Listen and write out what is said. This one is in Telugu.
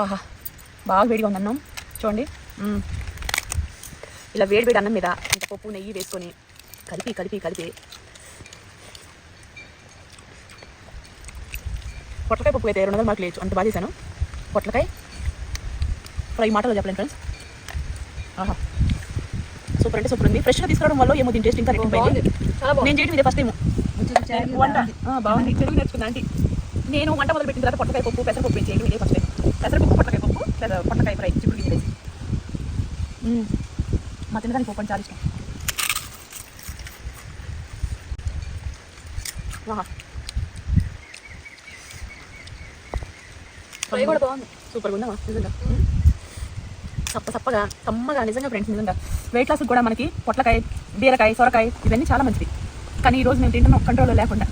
ఆహా బాగా వేడిగా ఉంది అన్నం చూడండి. ఇలా వేడి వేడి అన్నం మీద ఇంత పప్పు నెయ్యి వేసుకొని కలిపి కలిపి కలిపి పొట్లకాయ పప్పు అయితే 200 మార్కులు వేయచ్చు, అంత బాగా చేశాను. పొట్లకాయ ఫ్రై మాటలో చెప్పలేను ఫ్రెండ్స్. ఆహా సూపర్ అంటే సూపర్ ఉంది. ఫ్రెష్గా తీసుకురావడం వల్ల ఏమో దీని టేస్ట్ ఇంకా రెట్టింపైంది. నేను చేయడం ఇదే ఫస్ట్ టైం వంట. బాగుంది, తెలుగు నేర్చుకుందా ఆంటీ. నేను వంట మొదలు పెట్టిన తర్వాత పొట్లకాయ పప్పు పెసరపప్పు ఏం చేయడం ఇదే ఫస్ట్ టైం. పెసరపప్పు పొట్లకాయ పప్పు పొట్లకాయ ఫ్రై చిక్కుడు గింజ వేసి. మా తినడానికి పప్పు అంటే చాలా ఇష్టం. ఫ్రై కూడా బాగుంది, సూపర్గా ఉందా నిజంగా. సప్పగా కమ్మగా నిజంగా ఫ్రెండ్స్. నిజంగా వెయిట్ లాస్కి కూడా మనకి పొట్లకాయ, బీరకాయ, సొరకాయ ఇవన్నీ చాలా మంచిది. కానీ ఈరోజు మేము తింటున్నాం కంట్రోల్లో లేకుండా.